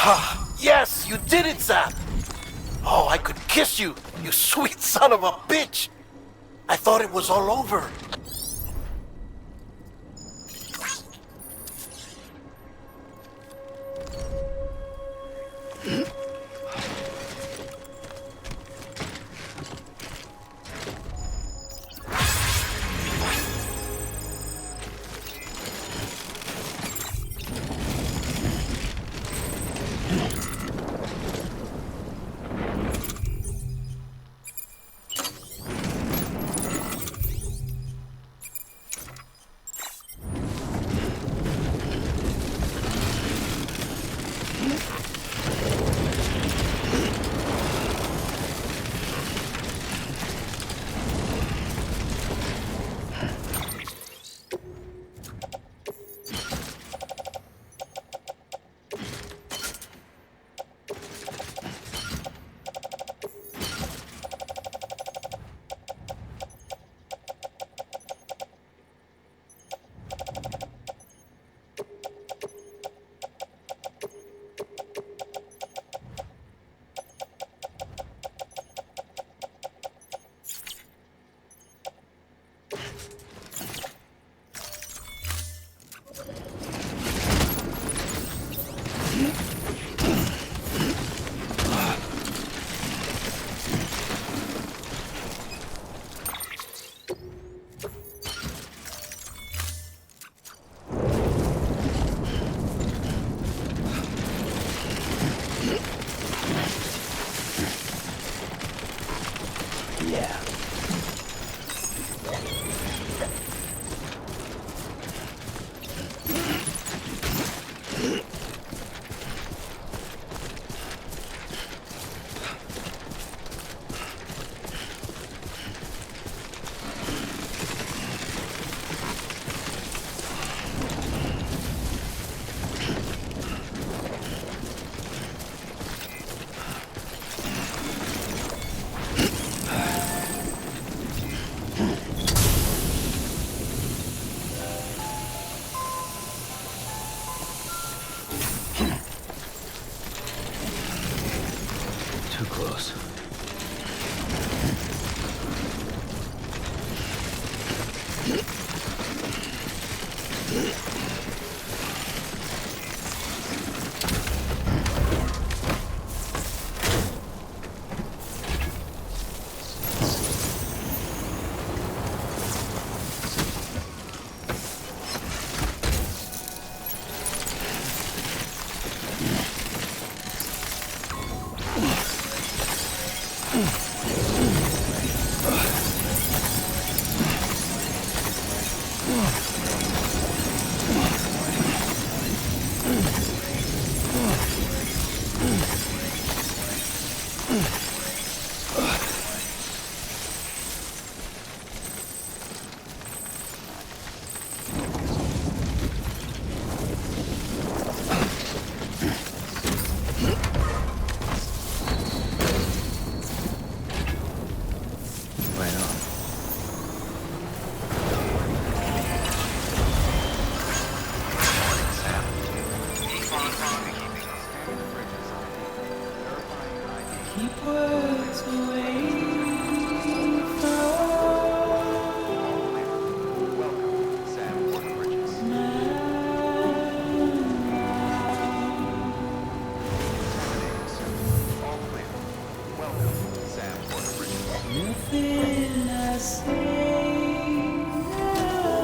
Ah, yes, you did it, Zap! Oh, I could kiss you, you sweet son of a bitch! I thought it was all over. Too close. Right on. Keep words away from nothing I say now.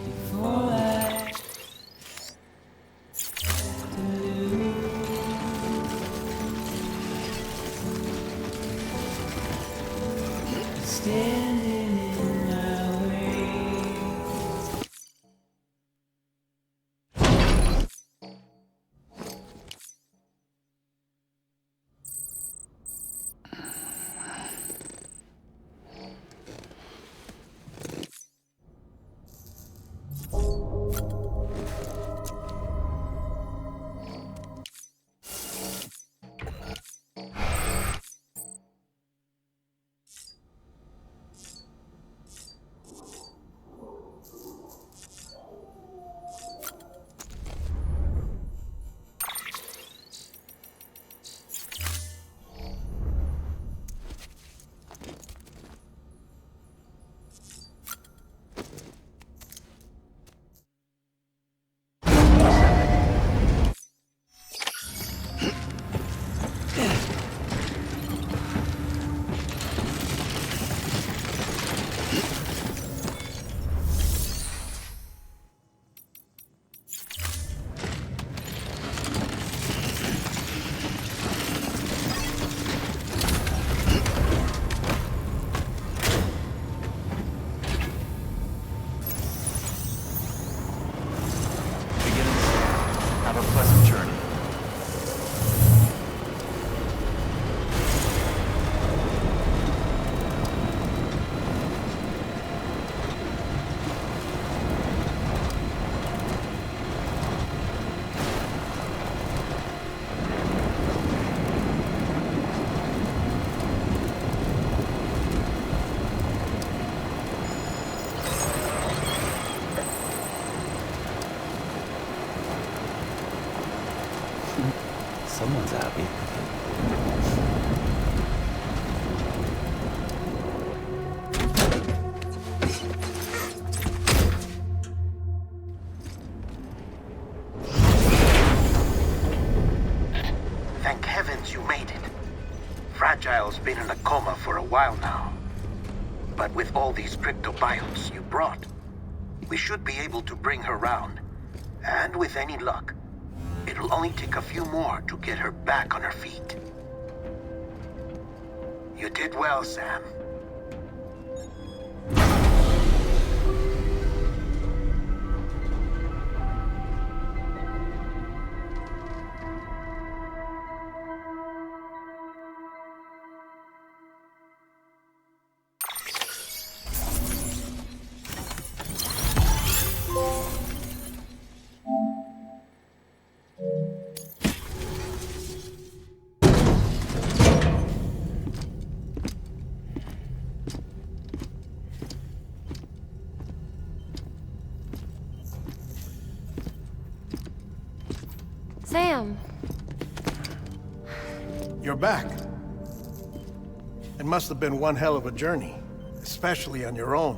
Before I standing in my way. Someone's happy. Thank heavens you made it. Fragile's been in a coma for a while now. But with all these cryptobiotes you brought, we should be able to bring her round. And with any luck, it'll only take a few more to get her back on her feet. You did well, Sam. Sam. You're back. It must have been one hell of a journey, especially on your own.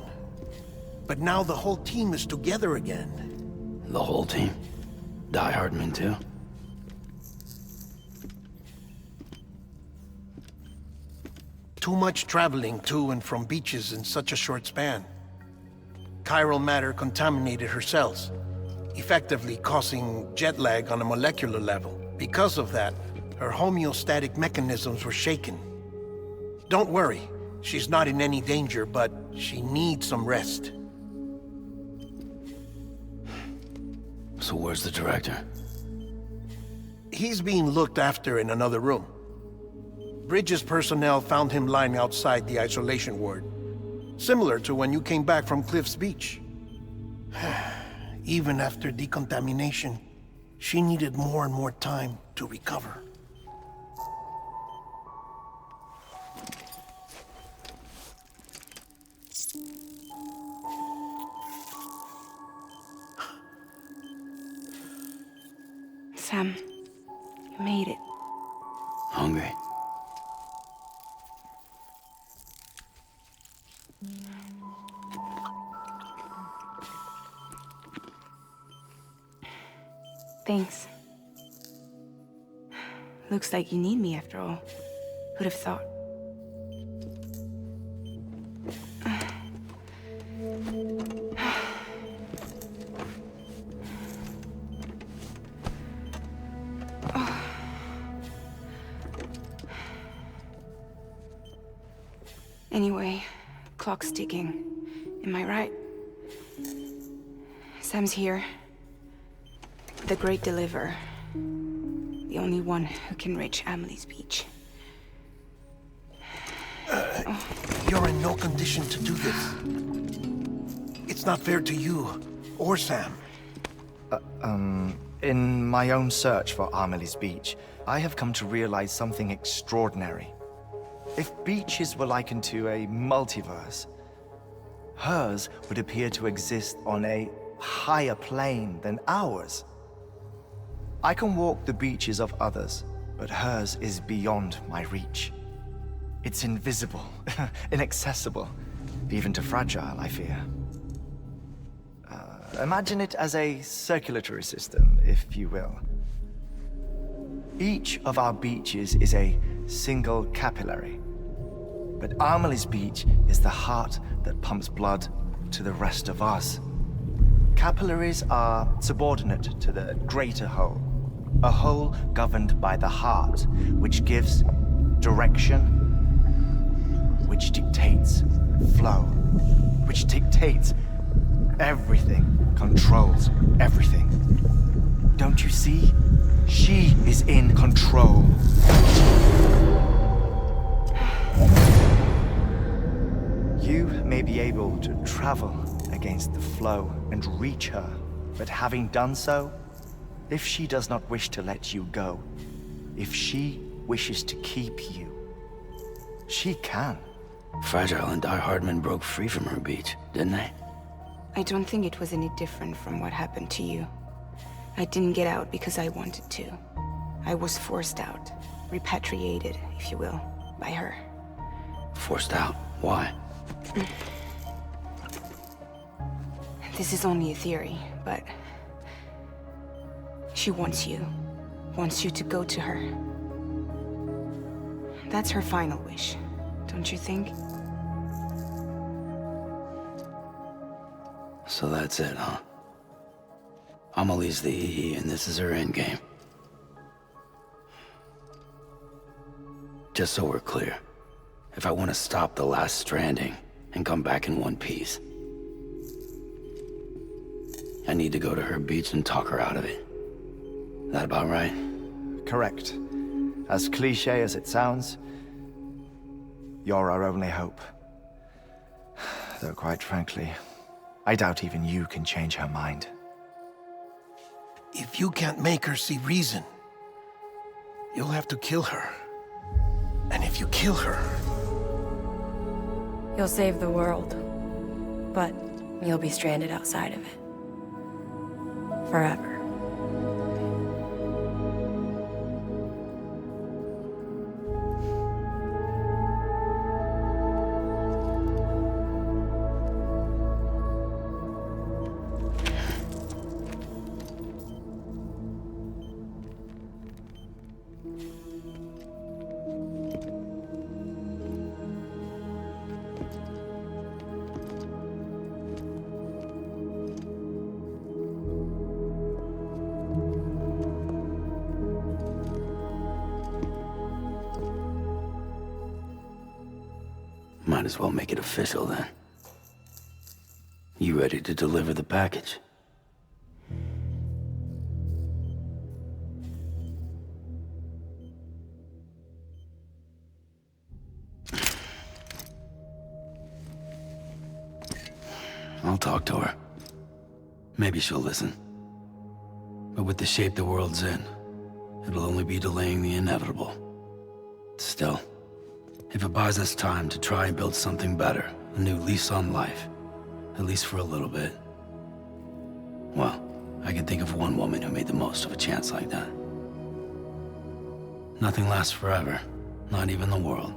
But now the whole team is together again. The whole team? Die Hardman too? Too much traveling to and from beaches in such a short span. Chiral matter contaminated her cells, effectively causing jet lag on a molecular level. Because of that, her homeostatic mechanisms were shaken. Don't worry, she's not in any danger, but she needs some rest. So where's the director? He's being looked after in another room. Bridges personnel found him lying outside the isolation ward, similar to when you came back from Cliff's Beach. Even after decontamination, she needed more and more time to recover. Sam, you made it. Hungry? Thanks. Looks like you need me after all. Who'd have thought? Anyway, clock's ticking. Am I right? Sam's here. The Great Deliverer. The only one who can reach Amelie's Beach. You're in no condition to do this. It's not fair to you, or Sam. In my own search for Amelie's Beach, I have come to realize something extraordinary. If beaches were likened to a multiverse, hers would appear to exist on a higher plane than ours. I can walk the beaches of others, but hers is beyond my reach. It's invisible, inaccessible, even to Fragile, I fear. Imagine it as a circulatory system, if you will. Each of our beaches is a single capillary, but Amelie's Beach is the heart that pumps blood to the rest of us. Capillaries are subordinate to the greater whole, a whole governed by the heart, which gives direction, which dictates flow, which dictates everything, controls everything. Don't you see? She is in control. You may be able to travel against the flow and reach her, but having done so, if she does not wish to let you go, if she wishes to keep you, she can. Fragile and Die Hardman broke free from her beach, didn't they? I don't think it was any different from what happened to you. I didn't get out because I wanted to. I was forced out. Repatriated, if you will, by her. Forced out? Why? This is only a theory, but... she wants you. Wants you to go to her. That's her final wish, don't you think? So that's it, huh? Amelie's the EE, and this is her endgame. Just so we're clear, if I want to stop the last Stranding and come back in one piece, I need to go to her beach and talk her out of it. That about right? Correct. As cliche as it sounds, you're our only hope. Though quite frankly, I doubt even you can change her mind. If you can't make her see reason, you'll have to kill her. And if you kill her... You'll save the world, but you'll be stranded outside of it. Forever. Might as well make it official then. You ready to deliver the package? I'll talk to her. Maybe she'll listen. But with the shape the world's in, it'll only be delaying the inevitable. Still, if it buys us time to try and build something better, a new lease on life, at least for a little bit, well, I can think of one woman who made the most of a chance like that. Nothing lasts forever, not even the world.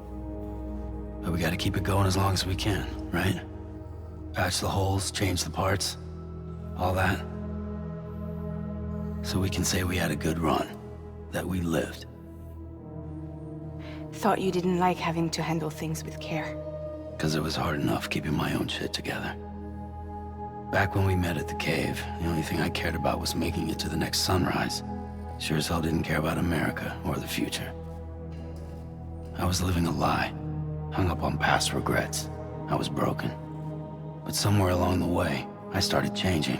But we gotta keep it going as long as we can, right? Patch the holes, change the parts, all that. So we can say we had a good run, that we lived. Thought you didn't like having to handle things with care. 'Cause it was hard enough keeping my own shit together. Back when we met at the cave, the only thing I cared about was making it to the next sunrise. Sure as hell didn't care about America or the future. I was living a lie, hung up on past regrets. I was broken. But somewhere along the way, I started changing.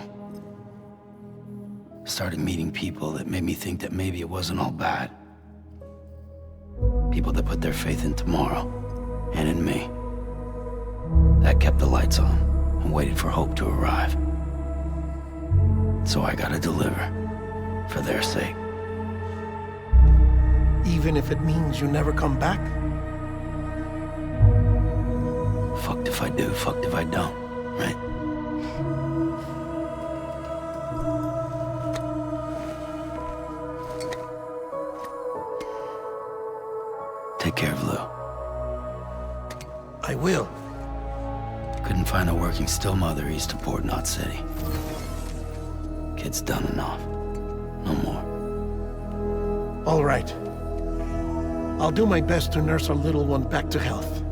Started meeting people that made me think that maybe it wasn't all bad. People that put their faith in tomorrow, and in me. That kept the lights on, and waited for hope to arrive. So I gotta deliver, for their sake. Even if it means you never come back? Fucked if I do, fucked if I don't, right? Take care of Lou. I will. Couldn't find a working still mother east of Port Knot City. Kid's done enough. No more. All right. I'll do my best to nurse our little one back to health.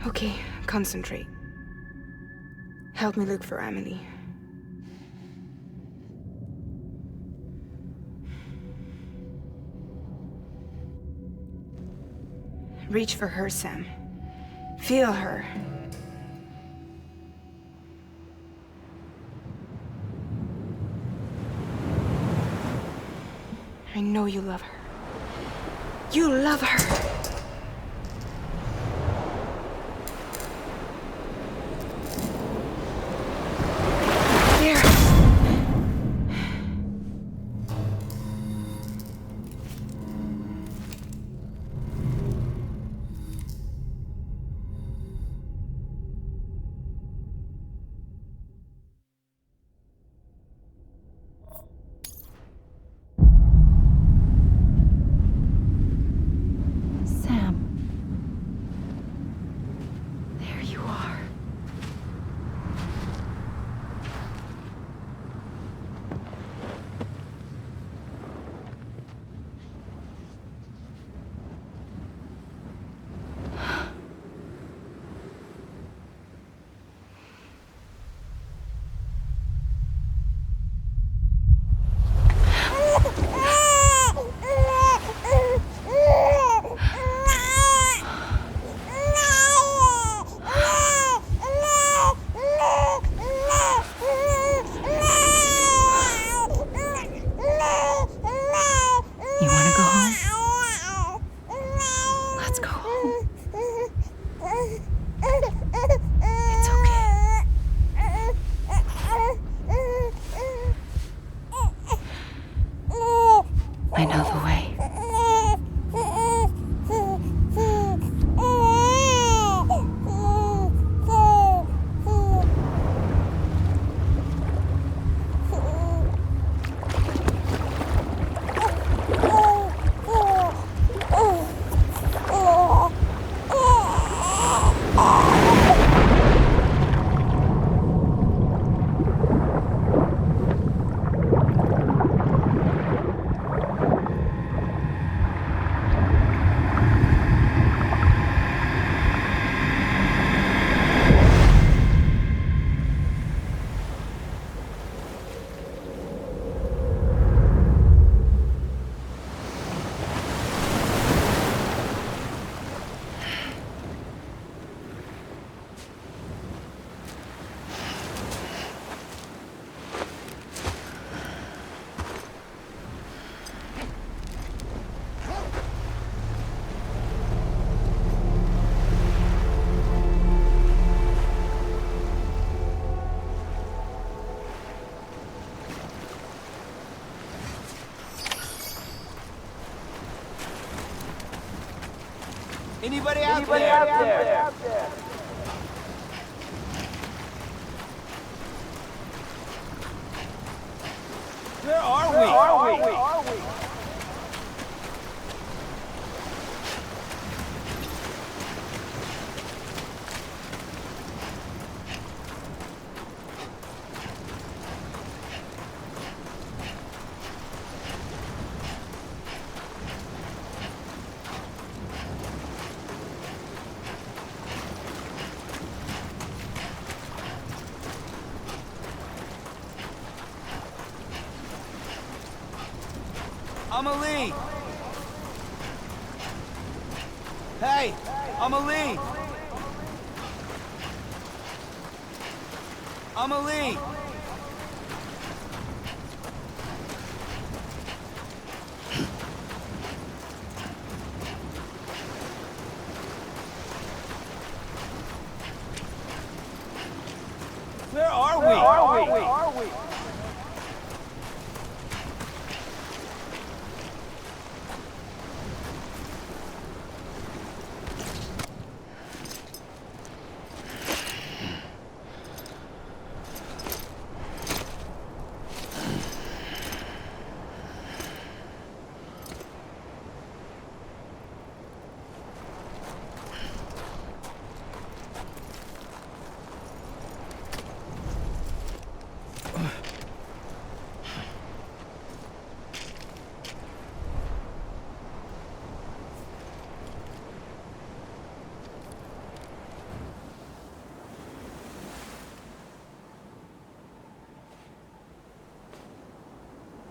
Okay, concentrate. Help me look for Amelie. Reach for her, Sam. Feel her. I know you love her. You love her! There! Sam. There you are. You want to go home? Let's go home. It's okay. I know the way. Anybody out there? Where are we? Amelie! Hey, Amelie! Amelie! Where are we?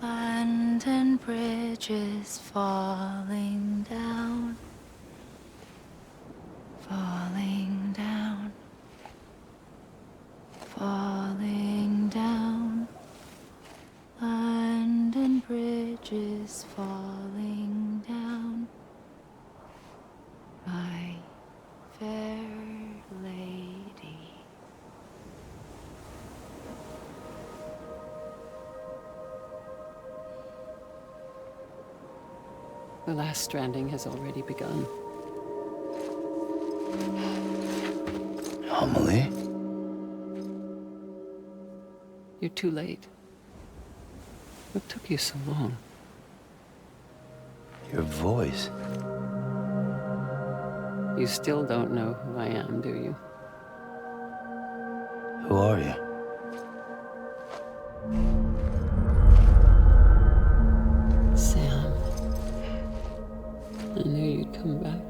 London Bridge is falling down, falling down, falling down. London Bridge bridges falling down, my fair lady. The last stranding has already begun. Amelie? You're too late. What took you so long? Your voice. You still don't know who I am, do you? Who are you? Sam. I knew you'd come back.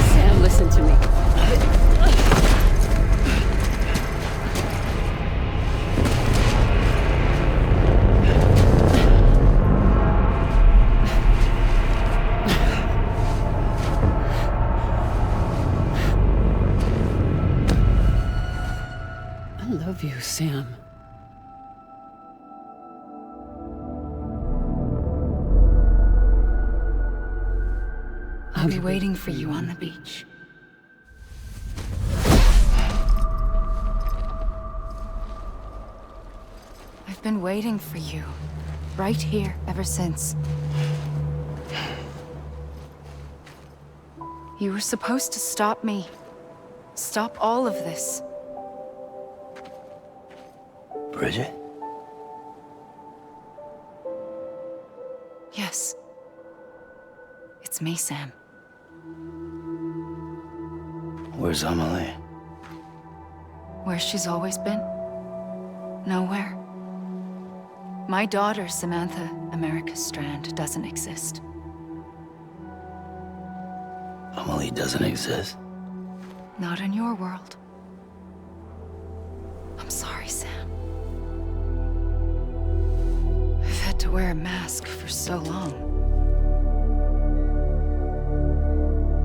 Sam, listen to me. I love you, Sam. I'll be waiting for you on the beach. I've been waiting for you, right here, ever since. You were supposed to stop me. Stop all of this. Bridget? Yes. It's me, Sam. Where's Amelie? Where she's always been. Nowhere. My daughter, Samantha America Strand, doesn't exist. Amelie doesn't exist. Not in your world. I'm sorry, Sam. I've had to wear a mask for so long.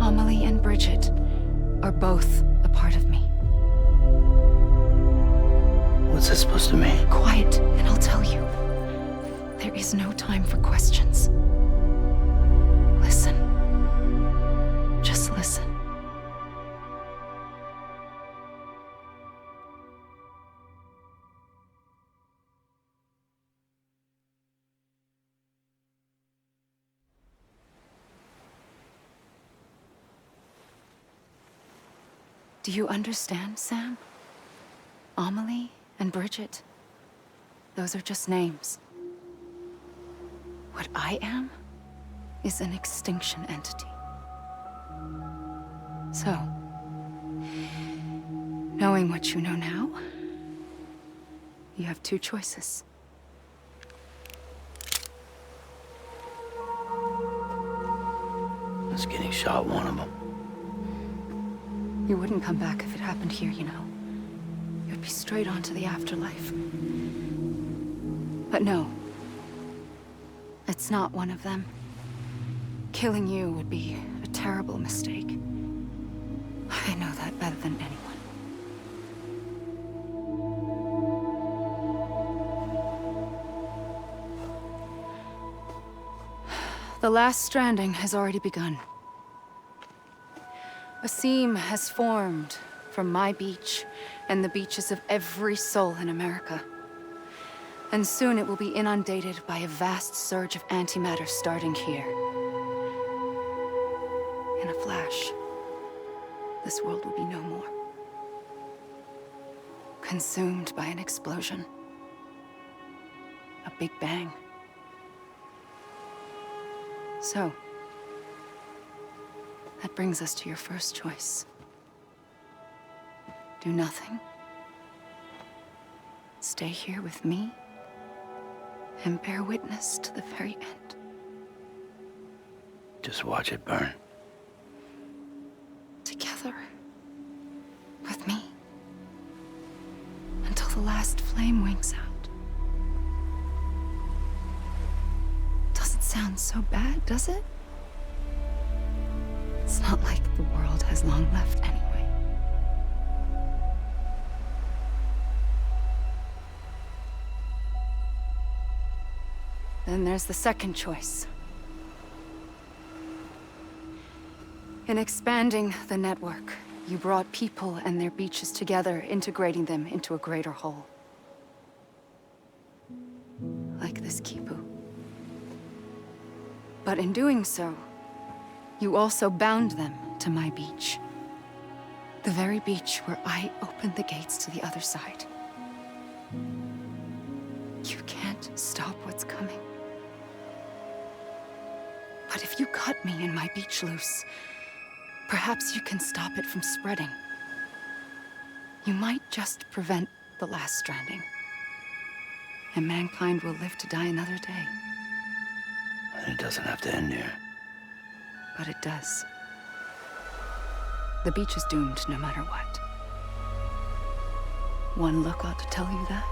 Amelie and Bridget are both a part of me. What's that supposed to mean? Quiet, and I'll tell you. There is no time for questions. Listen. Just listen. Do you understand, Sam? Amelie and Bridget, those are just names. What I am is an extinction entity. So, knowing what you know now, you have two choices. Is getting shot one of them? You wouldn't come back if it happened here, you know. You'd be straight on to the afterlife. But no. It's not one of them. Killing you would be a terrible mistake. I know that better than anyone. The last stranding has already begun. A seam has formed from my beach and the beaches of every soul in America. And soon it will be inundated by a vast surge of antimatter starting here. In a flash, this world will be no more. Consumed by an explosion. A big bang. So, that brings us to your first choice. Do nothing. Stay here with me and bear witness to the very end. Just watch it burn. Together. With me. Until the last flame winks out. Doesn't sound so bad, does it? It's not like the world has long left anyway. Then there's the second choice. In expanding the network, you brought people and their beaches together, integrating them into a greater whole. Like this Kipu. But in doing so, you also bound them to my beach. The very beach where I opened the gates to the other side. You can't stop what's coming. But if you cut me and my beach loose, perhaps you can stop it from spreading. You might just prevent the last stranding. And mankind will live to die another day. And it doesn't have to end here. But it does. The beach is doomed no matter what. One look ought to tell you that.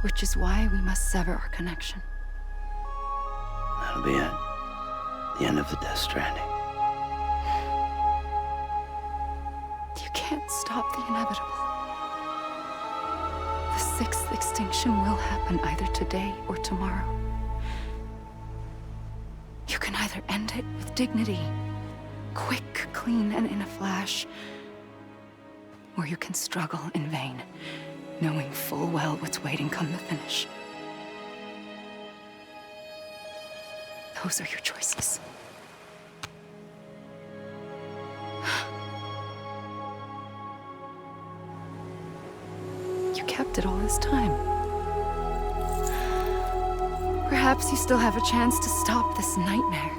Which is why we must sever our connection. That'll be it. The end of the Death Stranding. You can't stop the inevitable. The sixth extinction will happen either today or tomorrow. You can either end it with dignity, quick, clean, and in a flash, or you can struggle in vain, knowing full well what's waiting come the finish. Those are your choices. You kept it all this time. Perhaps you still have a chance to stop this nightmare.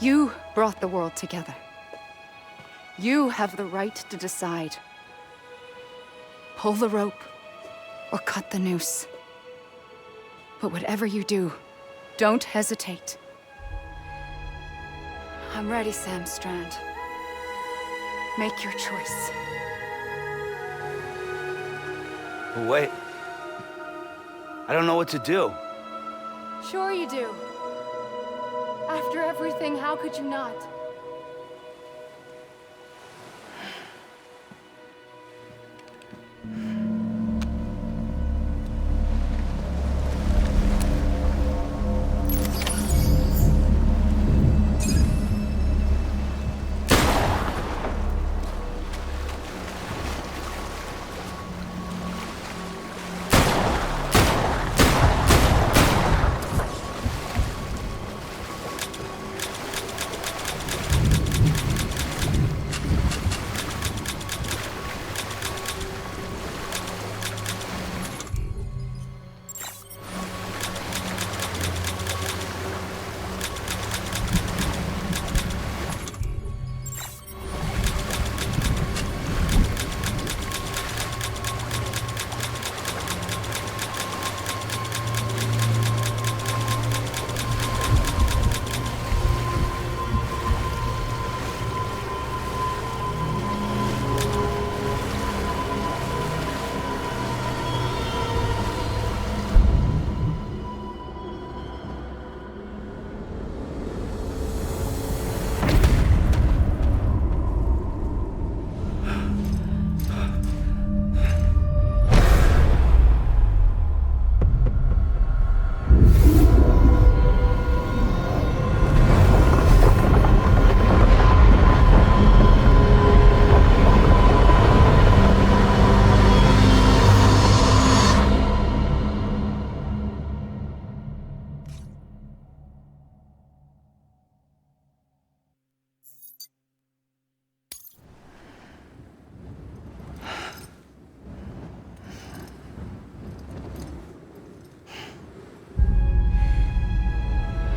You brought the world together. You have the right to decide. Pull the rope, or cut the noose. But whatever you do, don't hesitate. I'm ready, Sam Strand. Make your choice. But wait. I don't know what to do. Sure you do. After everything, how could you not?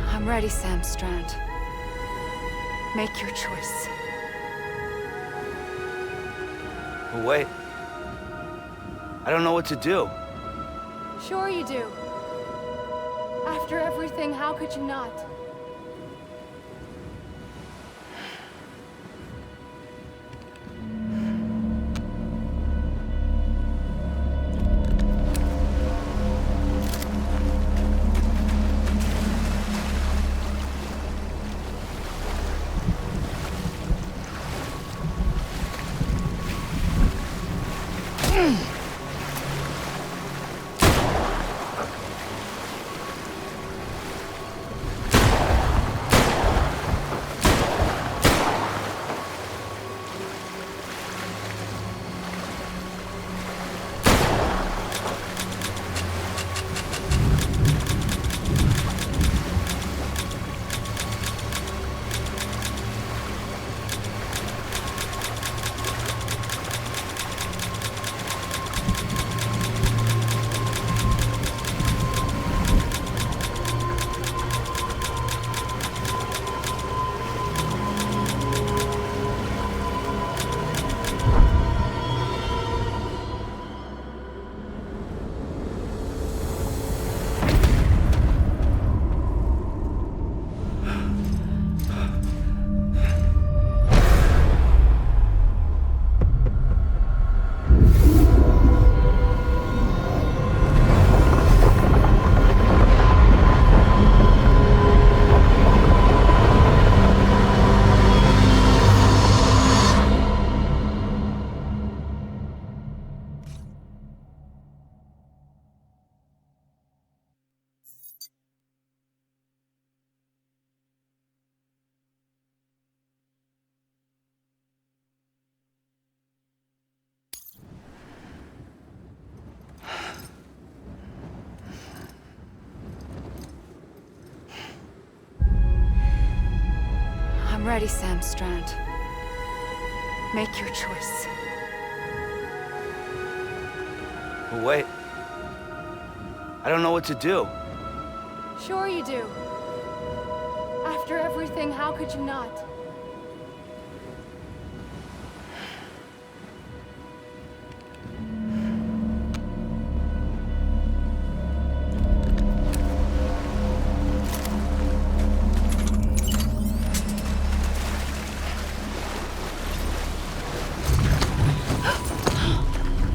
I'm ready, Sam Strand. Make your choice. But wait. I don't know what to do. Sure you do. After everything, how could you not? I'm ready, Sam Strand. Make your choice. But wait. I don't know what to do. Sure you do. After everything, how could you not?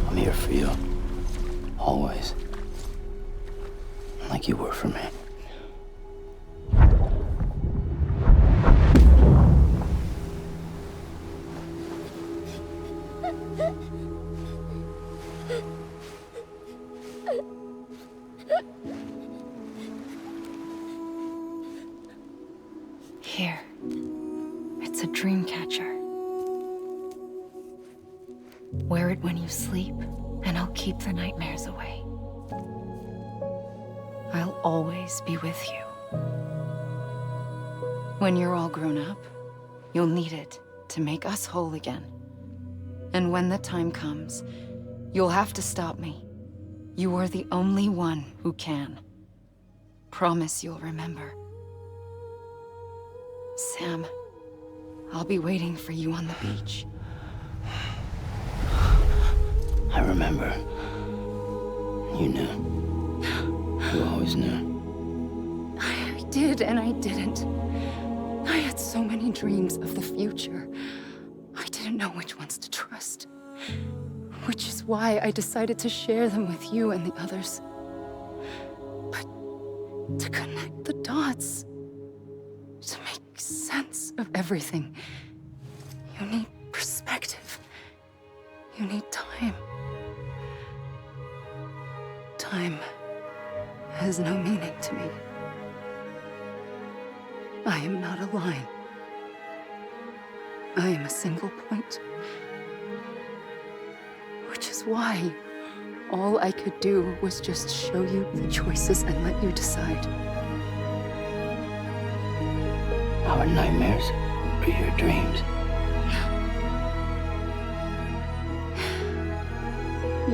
I'm here for you. Always. Like you were for me. Here. It's a dream catcher. Wear it when you sleep, and I'll keep the nightmares away. I'll always be with you. When you're all grown up, you'll need it to make us whole again. And when the time comes, you'll have to stop me. You are the only one who can. Promise you'll remember. Sam, I'll be waiting for you on the beach. I remember. You knew. You always knew. I did and I didn't. I had so many dreams of the future. I didn't know which ones to trust. Which is why I decided to share them with you and the others. But to connect the dots, to make sense of everything, you need perspective. You need time. Time has no meaning to me. I am not a line. I am a single point. Which is why all I could do was just show you the choices and let you decide. Our nightmares are your dreams.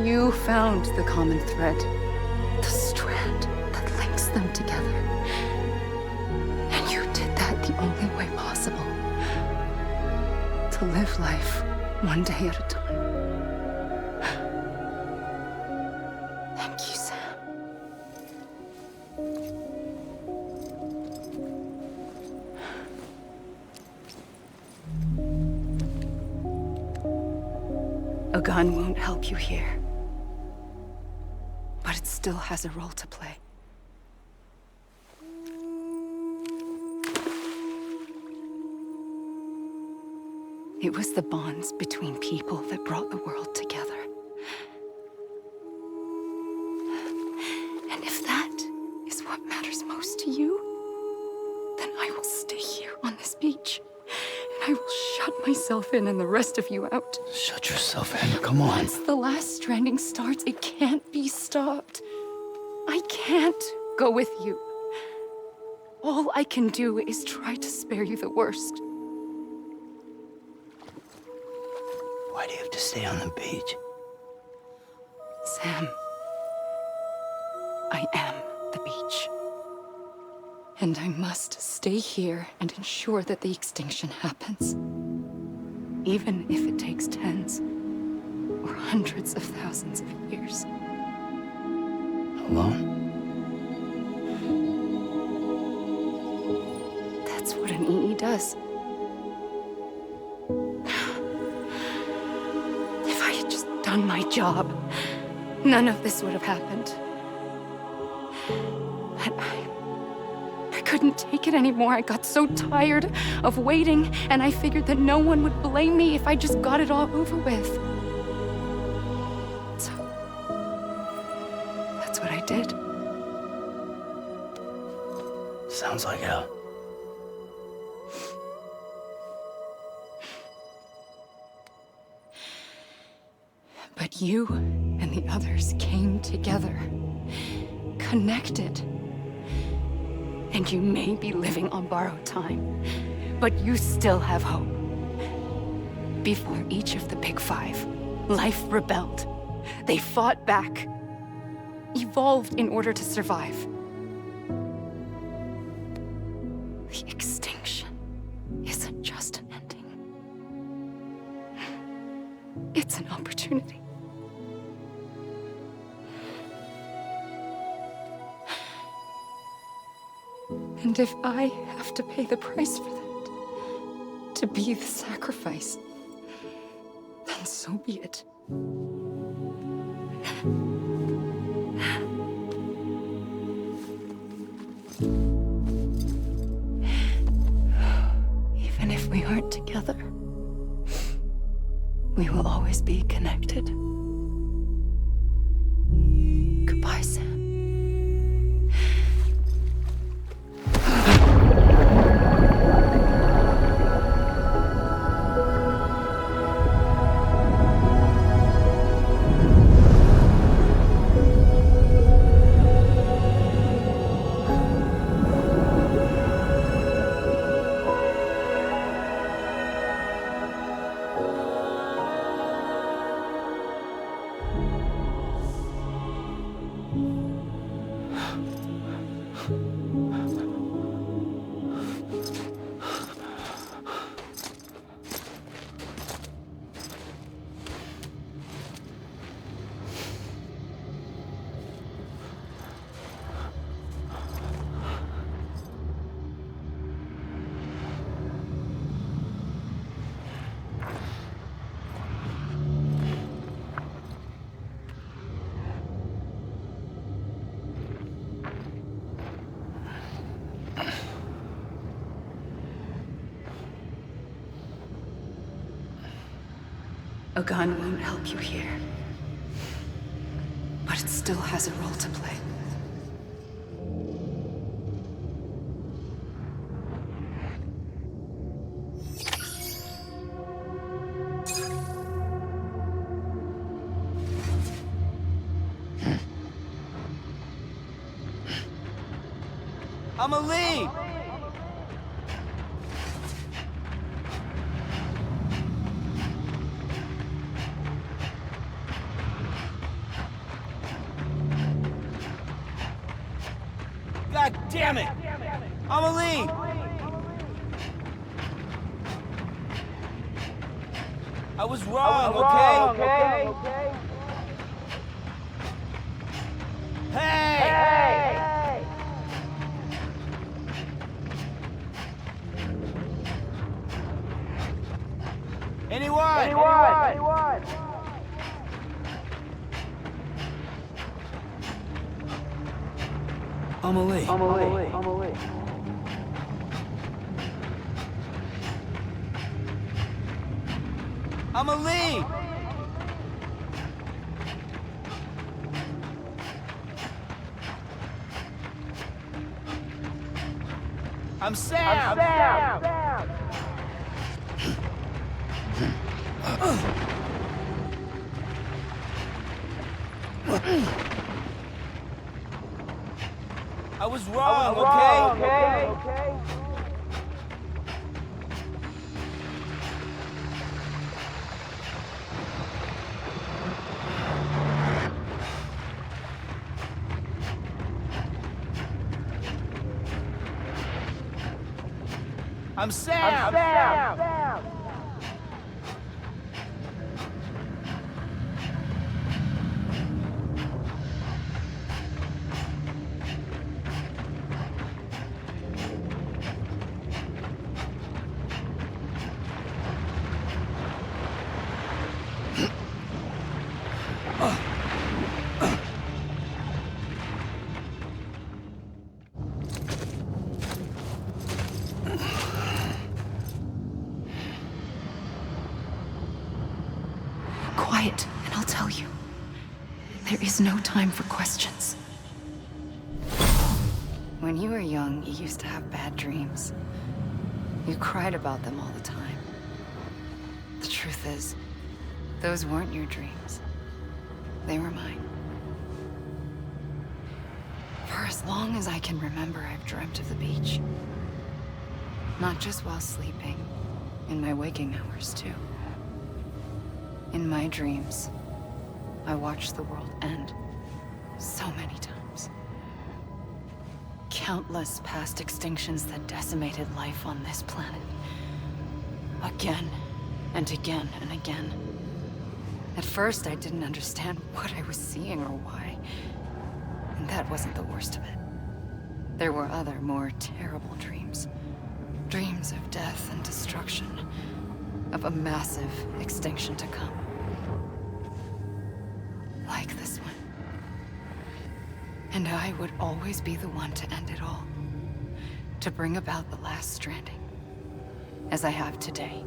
You found the common thread, the strand that links them together. And you did that the only way possible. To live life one day at a time. Thank you, Sam. A gun won't help you here. But it still has a role to play. It was the bonds between people that brought the world together. And if that is what matters most to you, then I will stay here on this beach. And I will shut myself in and the rest of you out. Shut yourself in, come on. Once the last stranding starts, it can't be stopped. I can't go with you. All I can do is try to spare you the worst. Why do you have to stay on the beach? Sam, I am the beach. And I must stay here and ensure that the extinction happens. Even if it takes tens or hundreds of thousands of years. Alone? That's what an EE does. If I had just done my job, none of this would have happened. But I couldn't take it anymore. I got so tired of waiting, and I figured that no one would blame me if I just got it all over with. So, that's what I did. Sounds like hell. But you and the others came together, connected. And you may be living on borrowed time, but you still have hope. Before each of the Big Five, life rebelled. They fought back, evolved in order to survive. The extinction isn't just an ending. It's an opportunity. And if I have to pay the price for that, to be the sacrifice, then so be it. Even if we aren't together, we will always be connected. Goodbye, Sam. A gun won't help you here. But it still has a role to play. Amelie! God damn it! Amelie! I was wrong, okay? Hey! Anyone? Amelie. Amelie! I'm Sam! I was wrong, okay? I'm Sam! Quiet, and I'll tell you. There is no time for questions. When you were young, you used to have bad dreams. You cried about them all the time. The truth is, those weren't your dreams. They were mine. For as long as I can remember, I've dreamt of the beach. Not just while sleeping, in my waking hours, too. In my dreams, I watched the world end so many times. Countless past extinctions that decimated life on this planet. Again, and again, and again. At first, I didn't understand what I was seeing or why. And that wasn't the worst of it. There were other, more terrible dreams. Dreams of death and destruction. Of a massive extinction to come. Like this one. And I would always be the one to end it all. To bring about the last stranding. As I have today.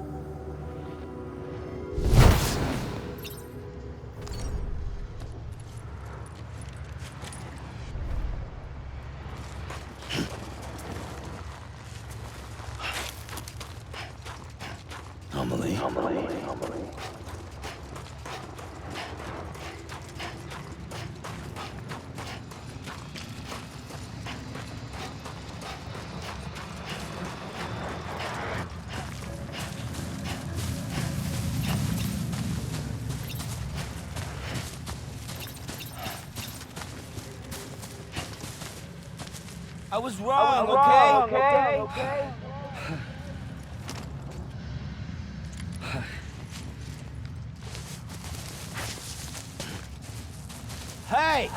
Amelie. I was wrong, okay? Hey!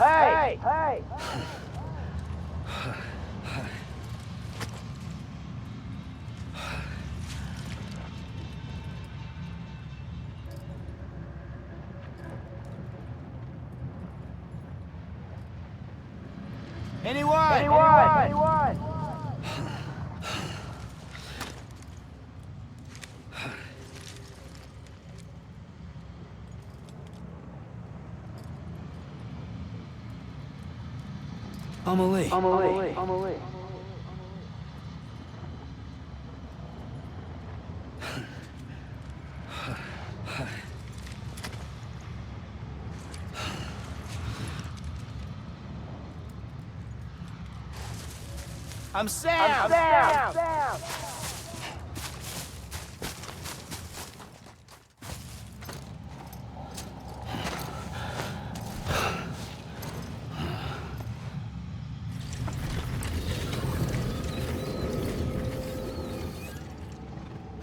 Anyone? Amelie. I'm Sam!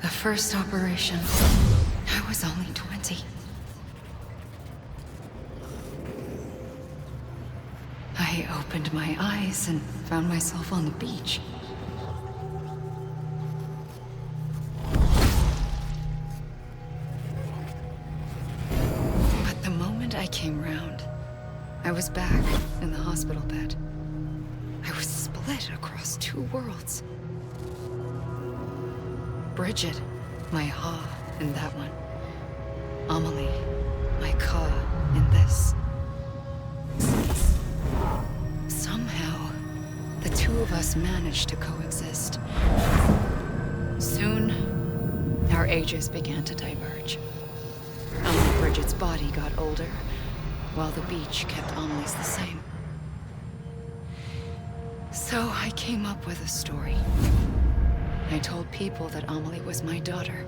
The first operation, I was only 20. I opened my eyes and found myself on the beach. But the moment I came round, I was back in the hospital bed. I was split across two worlds. Bridget, my Ha in that one. Amelie, my Ka in this. Somehow, the two of us managed to coexist. Soon, our ages began to diverge. Only Bridget's body got older, while the beach kept Amelie's the same. So I came up with a story. I told people that Amelie was my daughter.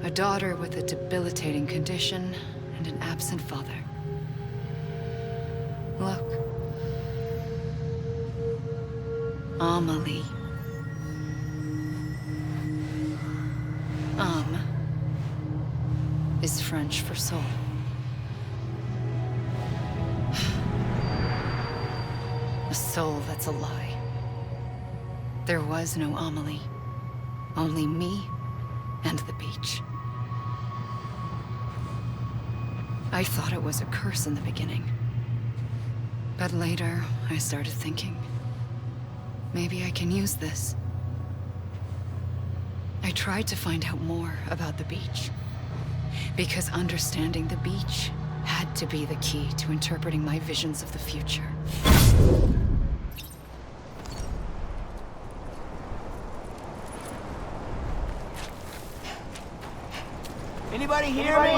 A daughter with a debilitating condition and an absent father. Look. Amelie. Is French for soul. A soul that's a lie. There was no Amelie. Only me and the beach. I thought it was a curse in the beginning. But later, I started thinking, maybe I can use this. I tried to find out more about the beach. Because understanding the beach had to be the key to interpreting my visions of the future. Anybody hear me?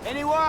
Anyone?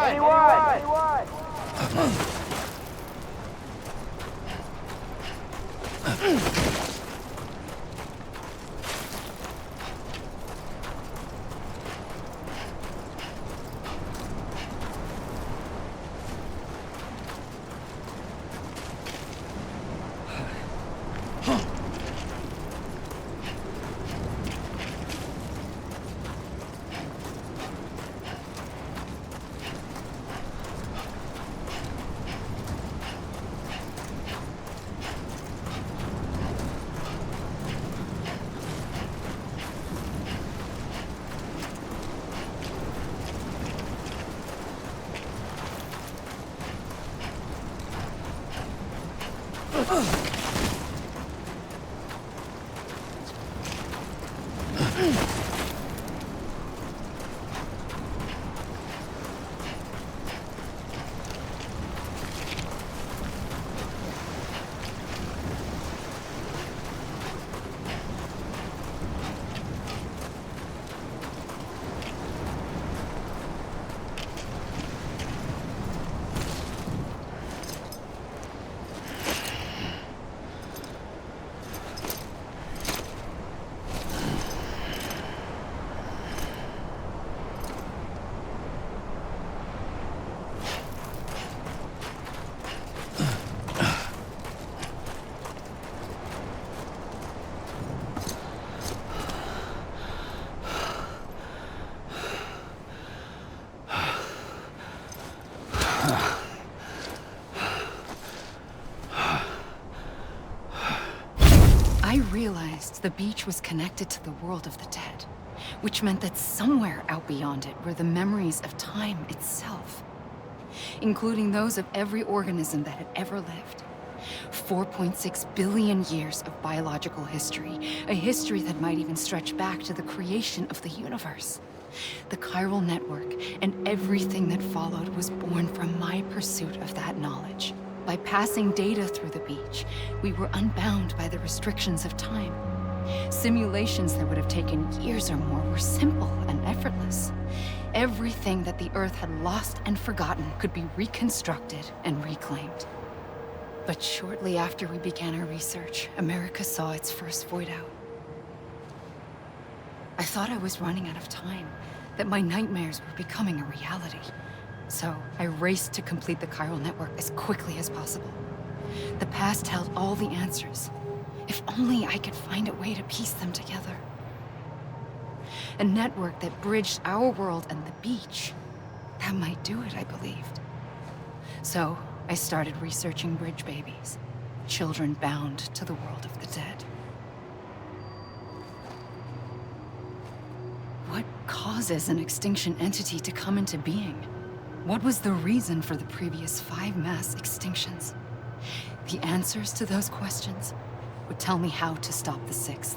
I realized the beach was connected to the world of the dead, which meant that somewhere out beyond it were the memories of time itself, including those of every organism that had ever lived. 4.6 billion years of biological history, a history that might even stretch back to the creation of the universe. The chiral network and everything that followed was born from my pursuit of that knowledge. By passing data through the beach, we were unbound by the restrictions of time. Simulations that would have taken years or more were simple and effortless. Everything that the Earth had lost and forgotten could be reconstructed and reclaimed. But shortly after we began our research, America saw its first void out. I thought I was running out of time, that my nightmares were becoming a reality. So I raced to complete the chiral network as quickly as possible. The past held all the answers. If only I could find a way to piece them together. A network that bridged our world and the beach. That might do it, I believed. So I started researching bridge babies. children bound to the world of the dead. What causes an extinction entity to come into being? What was the reason for the previous 5 mass extinctions? The answers to those questions would tell me how to stop the 6th.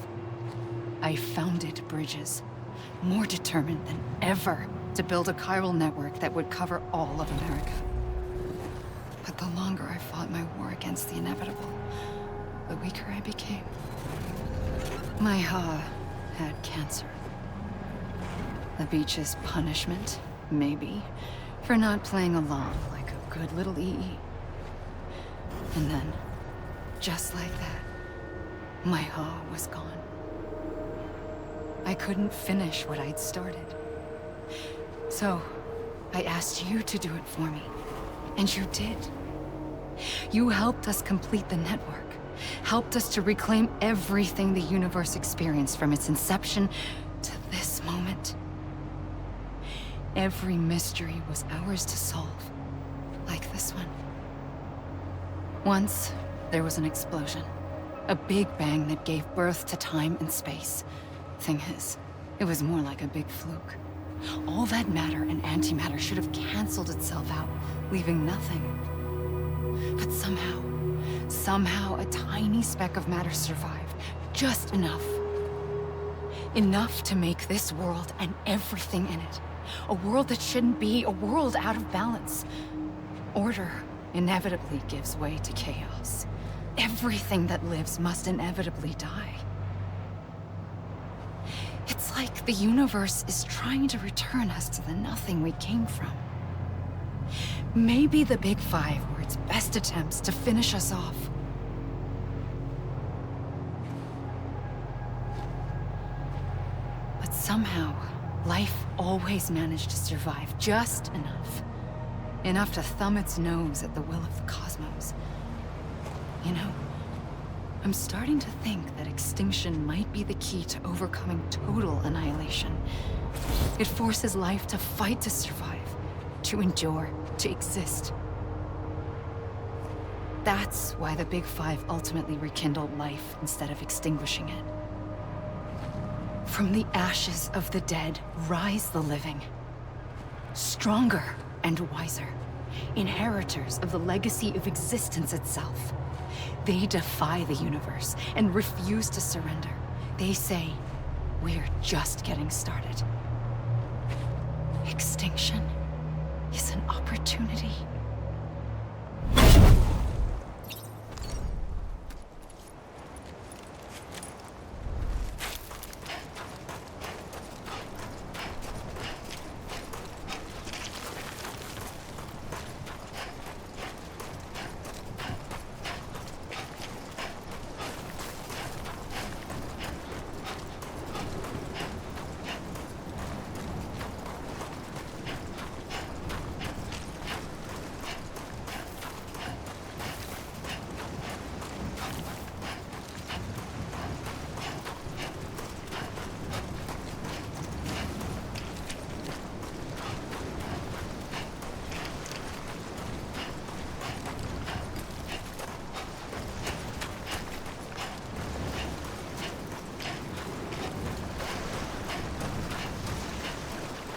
I founded bridges, more determined than ever to build a chiral network that would cover all of America. But the longer I fought my war against the inevitable, the weaker I became. My Ha had cancer. The beach's punishment, maybe, for not playing along like a good little EE. And then, just like that, my Ha was gone. I couldn't finish what I'd started. So, I asked you to do it for me. And you did. You helped us complete the network. Helped us to reclaim everything the universe experienced from its inception to this moment. Every mystery was ours to solve. Like this one. Once, there was an explosion. A big bang that gave birth to time and space. Thing is, it was more like a big fluke. All that matter and antimatter should have canceled itself out, leaving nothing. But somehow a tiny speck of matter survived. Just enough. Enough to make this world and everything in it. A world that shouldn't be, a world out of balance. Order inevitably gives way to chaos. Everything that lives must inevitably die. It's like the universe is trying to return us to the nothing we came from. Maybe the Big Five were its best attempts to finish us off. But somehow, life always managed to survive just enough. Enough to thumb its nose at the will of the cosmos. You know, I'm starting to think that extinction might be the key to overcoming total annihilation. It forces life to fight to survive, to endure, to exist. That's why the Big Five ultimately rekindled life instead of extinguishing it. From the ashes of the dead rise the living. Stronger and wiser. Inheritors of the legacy of existence itself. They defy the universe and refuse to surrender. They say, we're just getting started. Extinction is an opportunity.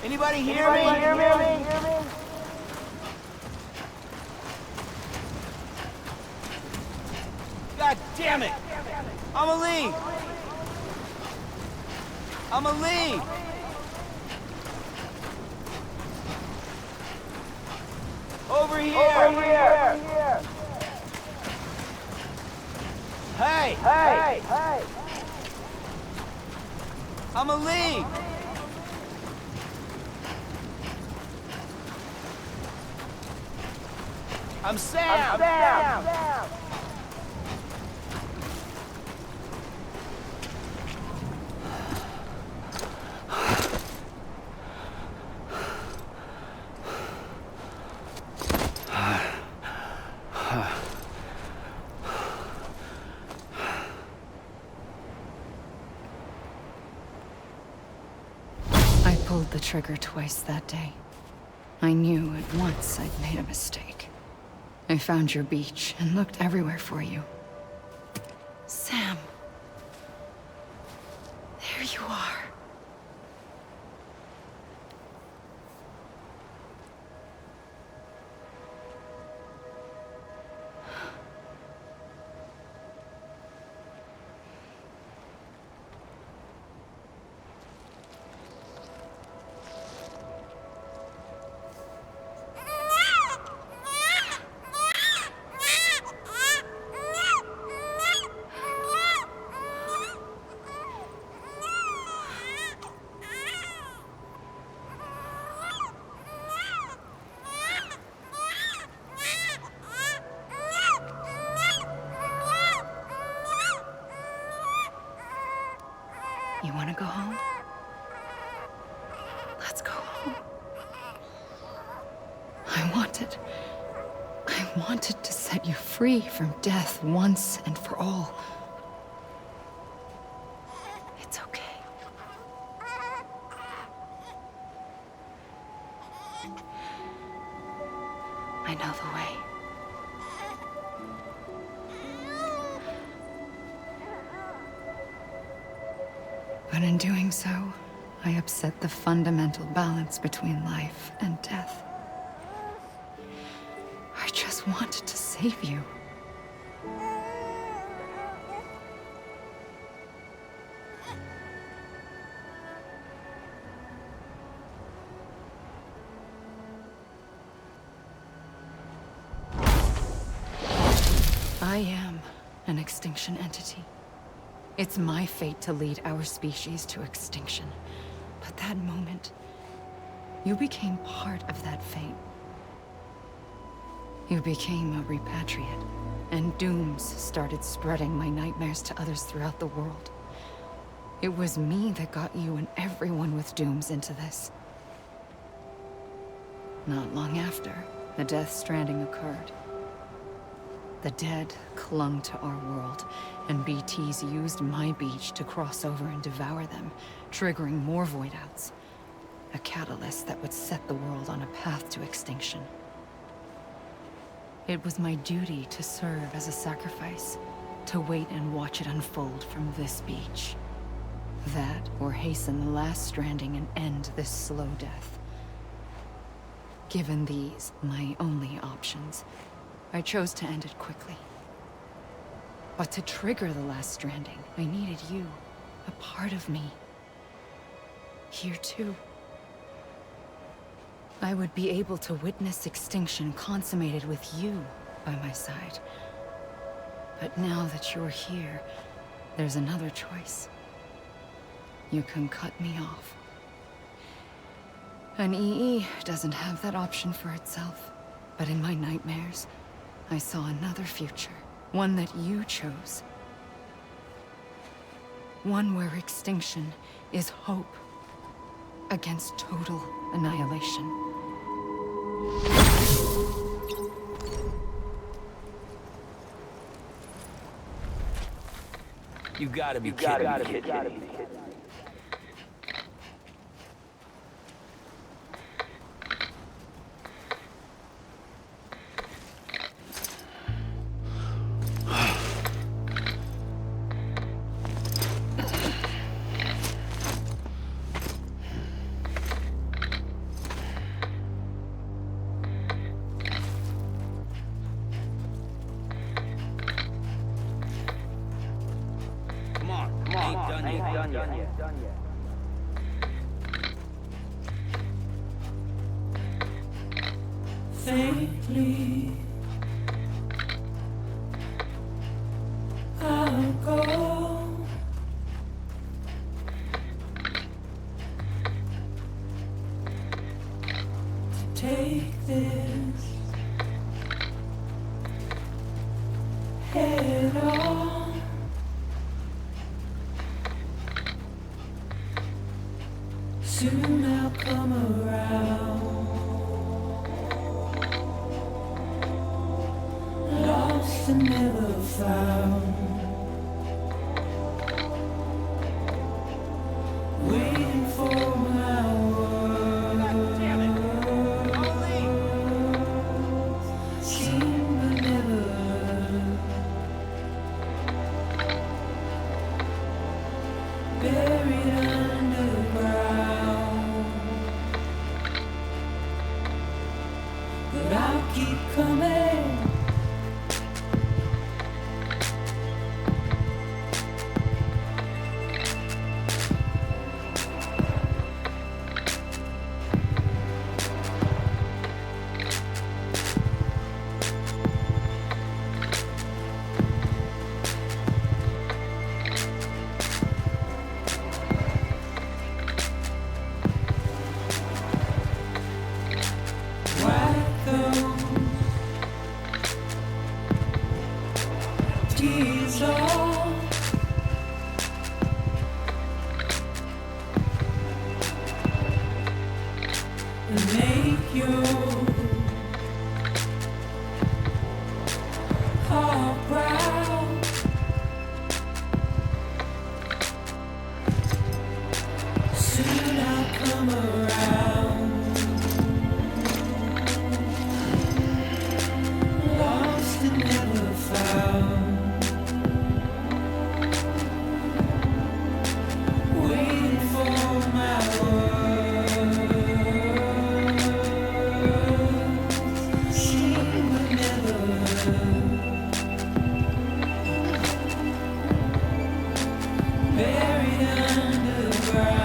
Anybody hear me? God damn it! I'm a lead! I'm a lead! Over here! Hey! I'm a lead! I'm Sam! I pulled the trigger twice that day. I knew at once I'd made a mistake. I found your beach and looked everywhere for you, Sam. There you are. You want to go home? Let's go home. I wanted to set you free from death once and for all. It's okay. I know the way. But in doing so, I upset the fundamental balance between life and death. I just wanted to save you. I am an extinction entity. It's my fate to lead our species to extinction. But that moment, you became part of that fate. You became a repatriate, and dooms started spreading my nightmares to others throughout the world. It was me that got you and everyone with dooms into this. Not long after, the Death Stranding occurred. The dead clung to our world, and BTs used my beach to cross over and devour them, triggering more void outs. A catalyst that would set the world on a path to extinction. It was my duty to serve as a sacrifice, to wait and watch it unfold from this beach. That, or hasten the last stranding and end this slow death. Given these, my only options, I chose to end it quickly. But to trigger the last stranding, I needed you, a part of me. Here too. I would be able to witness extinction consummated with you by my side. But now that you're here, there's another choice. You can cut me off. An EE doesn't have that option for itself. But in my nightmares, I saw another future. One that you chose. One where extinction is hope against total annihilation. You gotta be kidding me. Ain't done yet. Faintly, I'll go. To take this head on. Soon I'll come around. Lost and never found. Waiting for my world. Seen but never. tears all. And make your heart proud. Soon I'll come around. Lost and never found. Waiting for my world. She would never learn. Buried underground.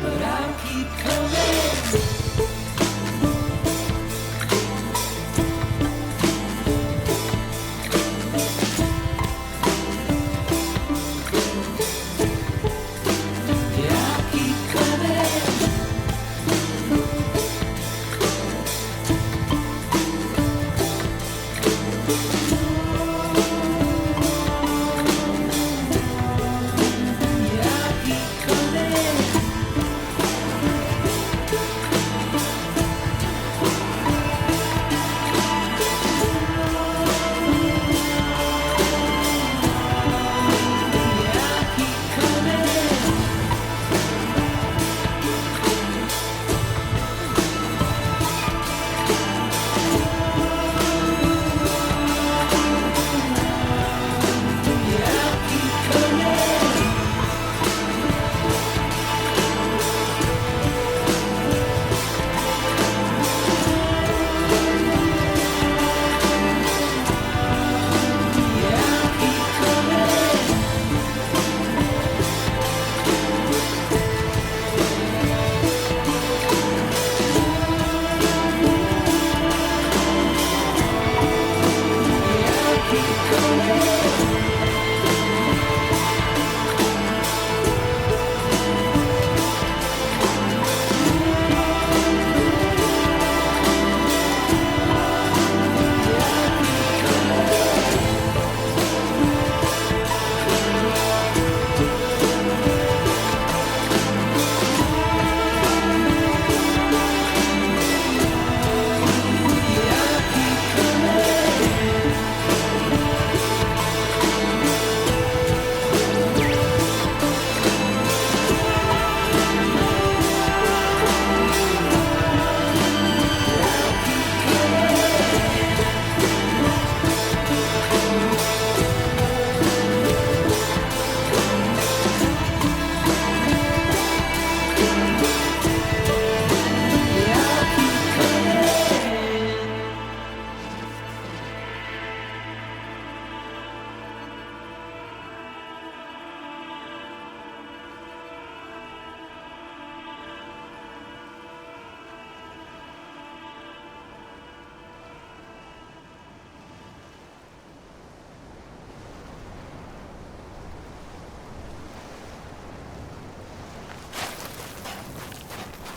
But I'll keep coming. Yeah, I'll keep coming. Yeah, I'll keep coming. Yeah, I'll keep coming. Yeah, I'll keep coming. Yeah, I'll keep coming. Yeah, I'll keep coming.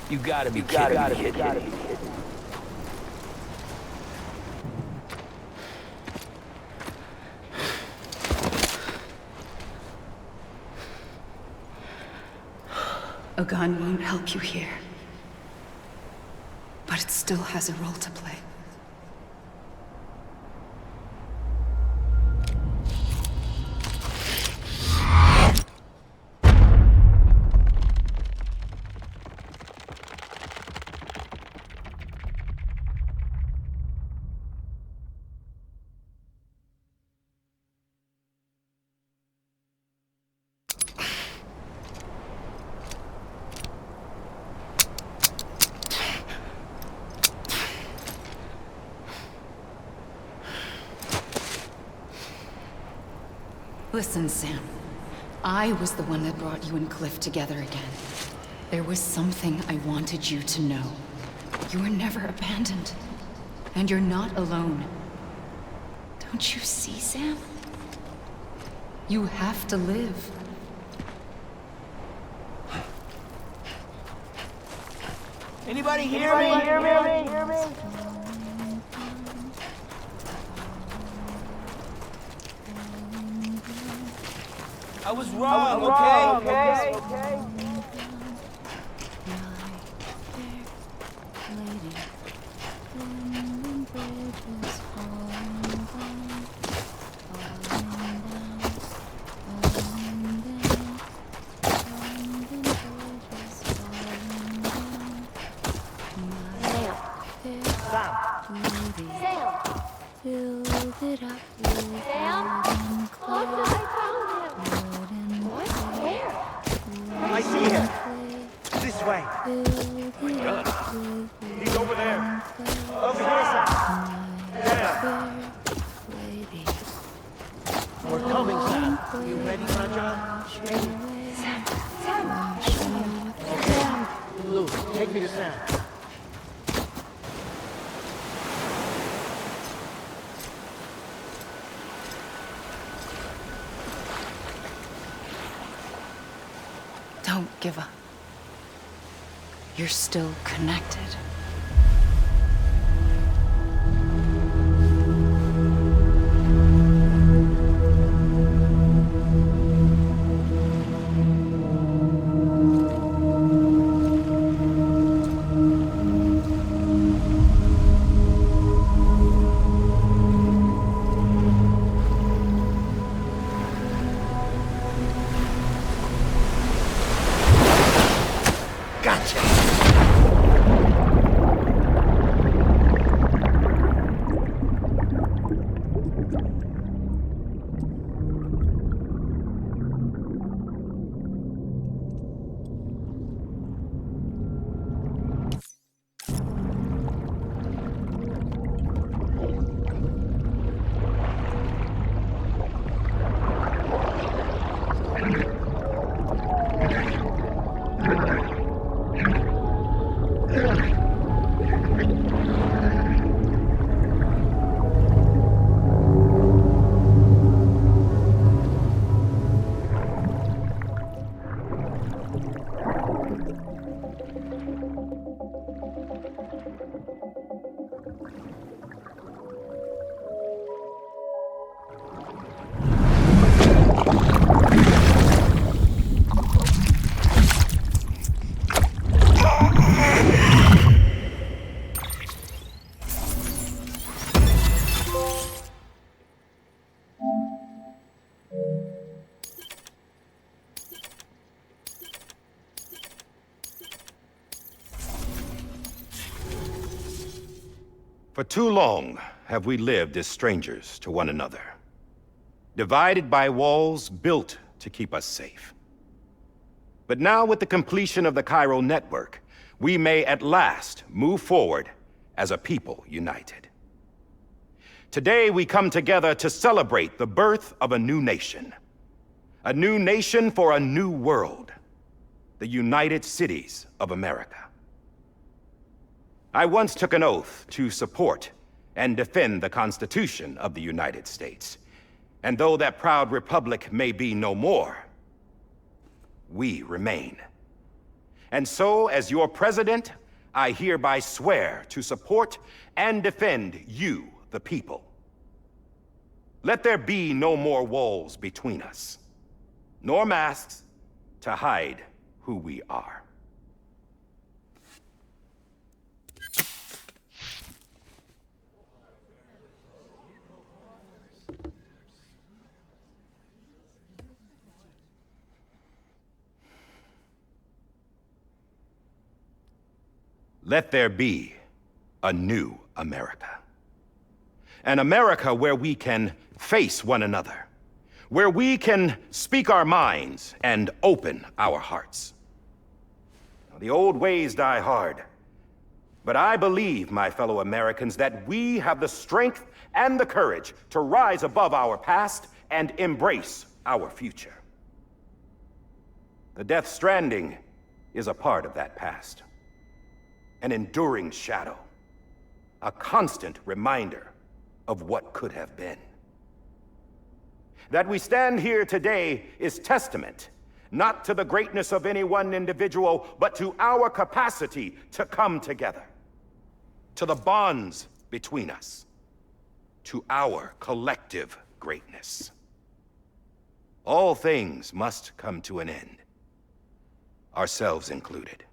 You gotta be kidding me. A gun won't help you here. But it still has a role to play. Listen, Sam. I was the one that brought you and Cliff together again. There was something I wanted you to know. You were never abandoned. And you're not alone. Don't you see, Sam? You have to live. Anybody hear me? I was wrong, okay? I see him. This way. He's over there. Over here, Sam. We're coming, Sam. You ready, Fragile? Blue, take me to Sam. Don't give up. You're still connected. For too long have we lived as strangers to one another, divided by walls built to keep us safe. But now, with the completion of the chiral network, we may at last move forward as a people united. Today we come together to celebrate the birth of a new nation for a new world, the United Cities of America. I once took an oath to support and defend the Constitution of the United States. And though that proud republic may be no more, we remain. And so, as your president, I hereby swear to support and defend you, the people. Let there be no more walls between us, nor masks to hide who we are. Let there be a new America. An America where we can face one another, where we can speak our minds and open our hearts. Now, the old ways die hard, but I believe, my fellow Americans, that we have the strength and the courage to rise above our past and embrace our future. The Death Stranding is a part of that past. An enduring shadow, a constant reminder of what could have been. That we stand here today is testament, not to the greatness of any one individual, but to our capacity to come together, to the bonds between us, to our collective greatness. all things must come to an end, ourselves included.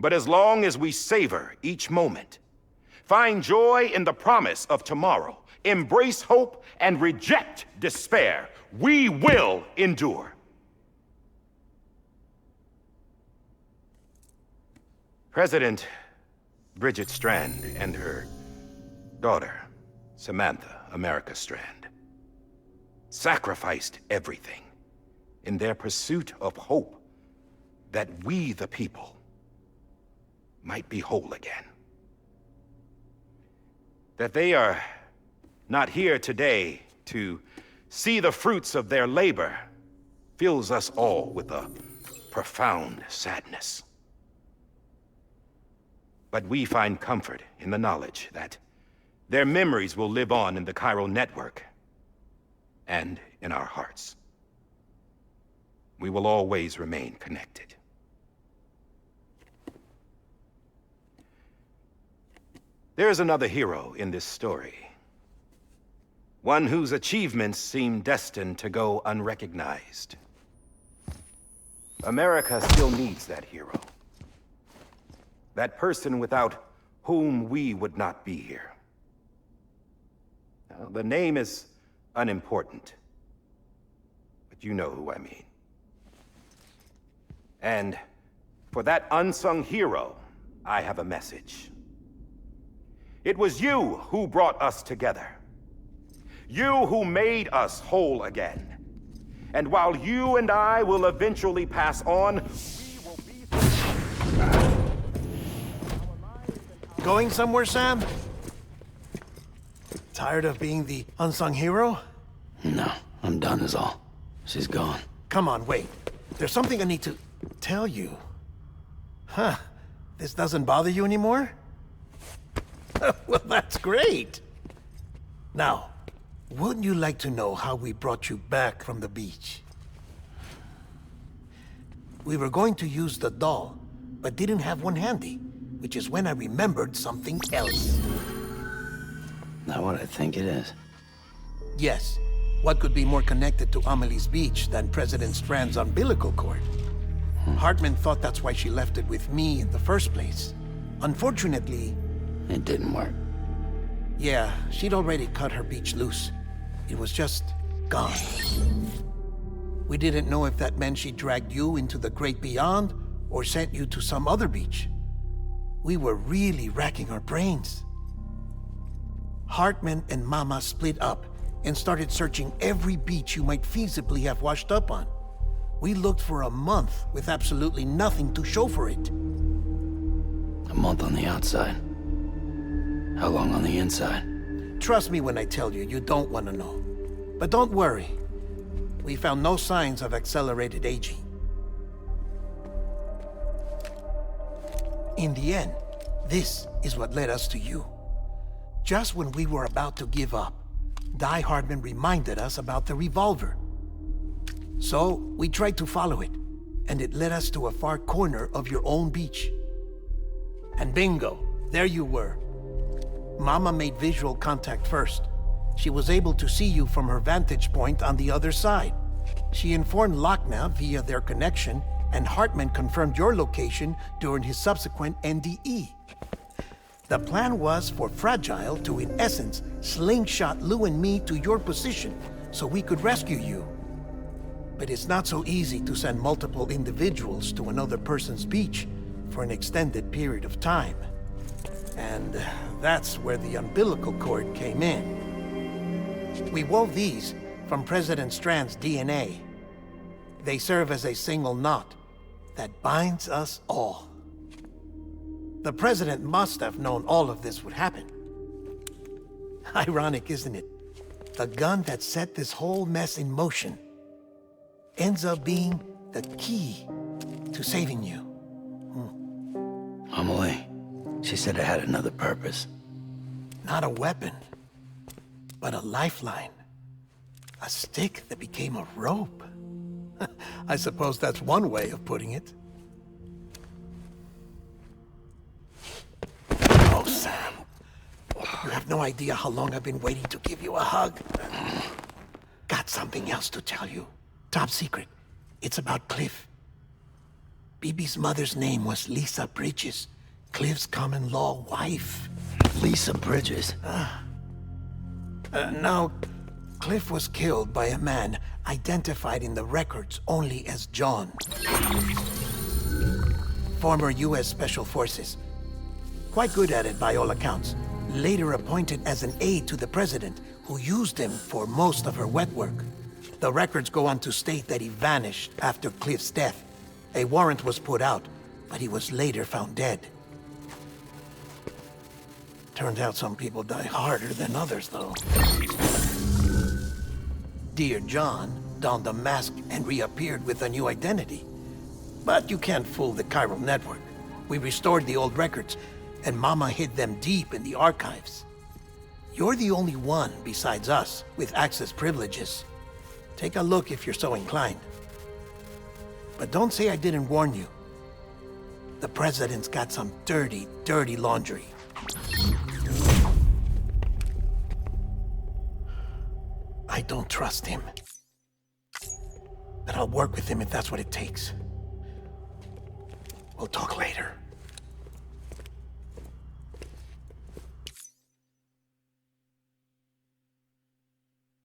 But as long as we savor each moment, find joy in the promise of tomorrow, embrace hope, and reject despair, we will endure. President Bridget Strand and her daughter, Samantha America Strand, sacrificed everything in their pursuit of hope that we, the people, might be whole again. That they are not here today to see the fruits of their labor fills us all with a profound sadness. But we find comfort in the knowledge that their memories will live on in the chiral network and in our hearts. We will always remain connected. There's another hero in this story. One whose achievements seem destined to go unrecognized. America still needs that hero. That person without whom we would not be here. Now, the name is unimportant, but you know who I mean. And for that unsung hero, I have a message. It was you who brought us together. You who made us whole again. And while you and I will eventually pass on, we will be... Going somewhere, Sam? Tired of being the unsung hero? No, I'm done is all. She's gone. Come on, wait. There's something I need to tell you. Huh. This doesn't bother you anymore? Well, that's great. Now, wouldn't you like to know how we brought you back from the beach? We were going to use the doll, but didn't have one handy, which is when I remembered something else. Not what I think it is. Yes. What could be more connected to Amelie's beach than President Strand's umbilical cord? Hartman thought that's why she left it with me in the first place. Unfortunately... It didn't work. Yeah, she'd already cut her beach loose. It was just gone. We didn't know if that meant she dragged you into the great beyond or sent you to some other beach. We were really racking our brains. Hartman and Mama split up and started searching every beach you might feasibly have washed up on. We looked for a month with absolutely nothing to show for it. A month on the outside. How long on the inside? Trust me when I tell you, you don't want to know. But don't worry. We found no signs of accelerated aging. In the end, this is what led us to you. Just when we were about to give up, Die Hartman reminded us about the revolver. So, we tried to follow it, and it led us to a far corner of your own beach. And bingo, there you were. Mama made visual contact first. She was able to see you from her vantage point on the other side. She informed Lochna via their connection, and Hartman confirmed your location during his subsequent NDE. The plan was for Fragile to, in essence, slingshot Lou and me to your position so we could rescue you. But it's not so easy to send multiple individuals to another person's beach for an extended period of time. And that's where the umbilical cord came in. We wove these from President Strand's DNA. They serve as a single knot that binds us all. The President must have known all of this would happen. Ironic, isn't it? The gun that set this whole mess in motion ends up being the key to saving you. Amelie, she said it had another purpose. Not a weapon, but a lifeline. A stick that became a rope. I suppose that's one way of putting it. Oh, Sam. You have no idea how long I've been waiting to give you a hug. Got something else to tell you. Top secret. It's about Cliff. Bibi's mother's name was Lisa Bridges, Cliff's common-law wife. Lisa Bridges. Now, Cliff was killed by a man identified in the records only as John. Former U.S. Special Forces. Quite good at it by all accounts. Later appointed as an aide to the president, who used him for most of her wet work. The records go on to state that he vanished after Cliff's death. A warrant was put out, but he was later found dead. Turns out some people die harder than others, though. Dear John donned a mask and reappeared with a new identity. But you can't fool the chiral network. We restored the old records, and Mama hid them deep in the archives. You're the only one besides us with access privileges. Take a look if you're so inclined. But don't say I didn't warn you. The president's got some dirty, dirty laundry. I don't trust him. But I'll work with him if that's what it takes. We'll talk later.